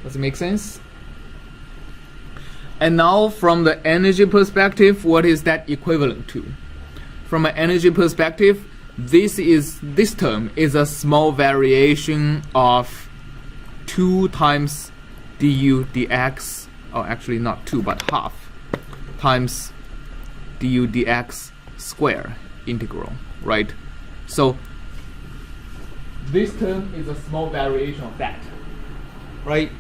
Does it make sense? And now from the energy perspective, what is that equivalent to? From an energy perspective, this term is a small variation of 2 times du dx, or actually not 2 but half, times du dx square integral, right? So this term is a small variation of that, right?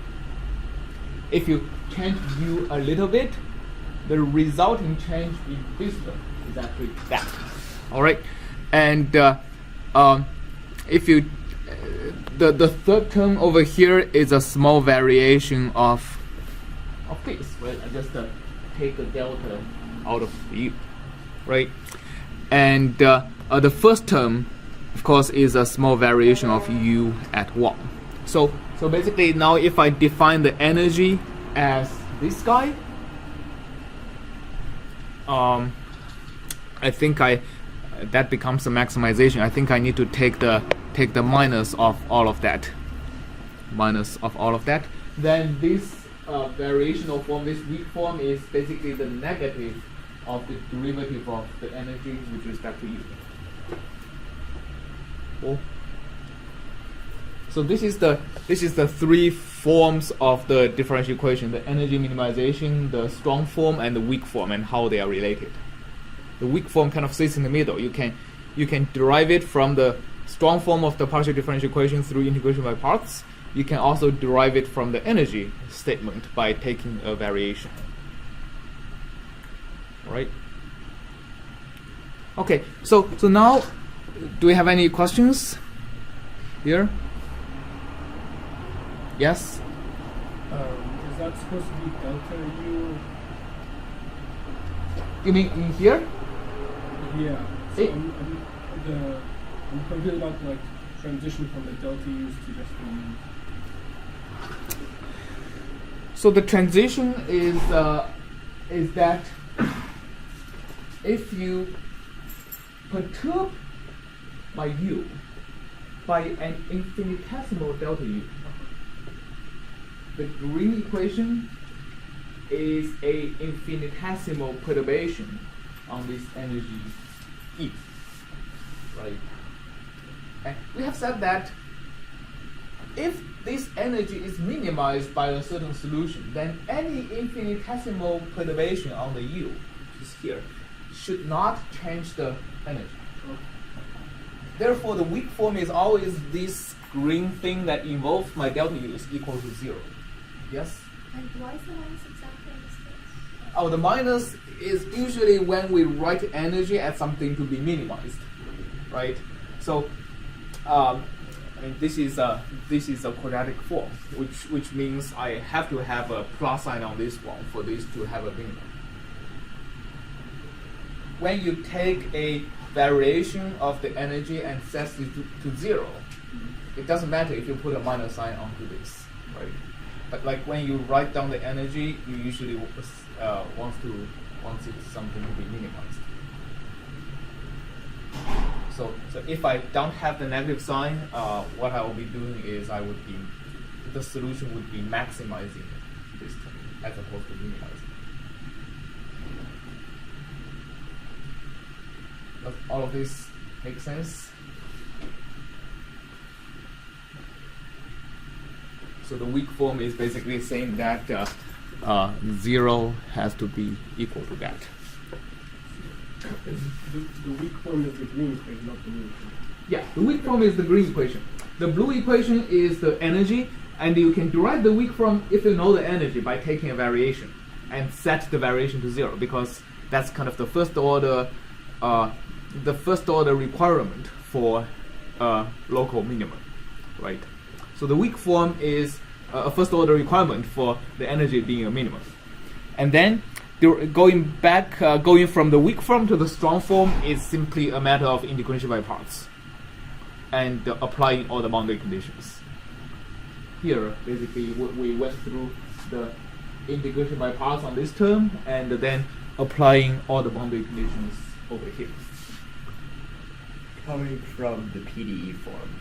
If you change u a little bit, the resulting change in this term is actually that. All right, and if you the third term over here is a small variation of this, right? I just take the delta out of u, right? And the first term, of course, is a small variation of u at 1. So basically now if I define the energy as this guy, I think that becomes a maximization. I think I need to take the minus of all of that. Then this variational form, this weak form, is basically the negative of the derivative of the energy with respect to u. Cool. So this is the 3 forms of the differential equation: the energy minimization, the strong form, and the weak form, and how they are related. The weak form kind of sits in the middle. You can derive it from the strong form of the partial differential equation through integration by parts. You can also derive it from the energy statement by taking a variation. Right? Okay, so now, do we have any questions here? Yes? Is that supposed to be delta U? You mean in here? Yeah. So I'm confused about like transition from the delta U's to just the U. So the transition is that if you perturb by u by an infinitesimal delta u, the green equation is a infinitesimal perturbation on this energy E, right? And we have said that if this energy is minimized by a certain solution, then any infinitesimal perturbation on the U, which is here, should not change the energy. Therefore, the weak form is always this green thing that involves my delta U is equal to 0. Yes? And why is the minus exactly in this case? Oh, the minus is usually when we write energy as something to be minimized, right? So, I mean, this is a quadratic form, which means I have to have a plus sign on this one for this to have a minimum. When you take a variation of the energy and set it to 0, it doesn't matter if you put a minus sign onto this, right? But like when you write down the energy, you usually wants it something to be minimized. So if I don't have the negative sign, what I will be doing is the solution would be maximizing this term as opposed to minimizing. Does all of this make sense? So the weak form is basically saying that 0 has to be equal to that. The weak form is the green equation, not the blue equation. Yeah, the weak form is the green equation. The blue equation is the energy, and you can derive the weak form if you know the energy by taking a variation and set the variation to 0, because that's kind of the first order requirement for local minimum, right? So the weak form is a first order requirement for the energy being a minimum, and then going from the weak form to the strong form is simply a matter of integration by parts and applying all the boundary conditions. Here, basically, we went through the integration by parts on this term and then applying all the boundary conditions over here. Coming from the PDE form.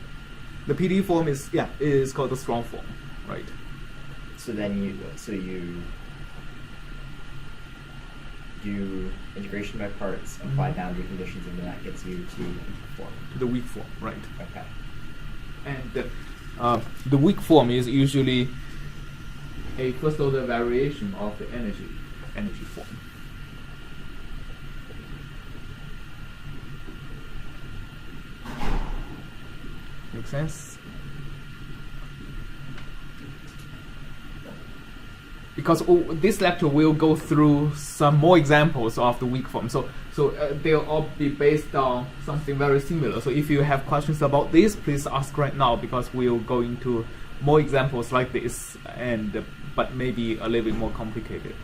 The PDE form is called the strong form, right? So you do integration by parts, apply boundary conditions, and then that gets you to form. The weak form, right? Okay. And the weak form is usually a first order variation of the energy form. Make sense? Because this lecture will go through some more examples of the weak form. So they'll all be based on something very similar. So if you have questions about this, please ask right now, because we'll go into more examples like this, but maybe a little bit more complicated.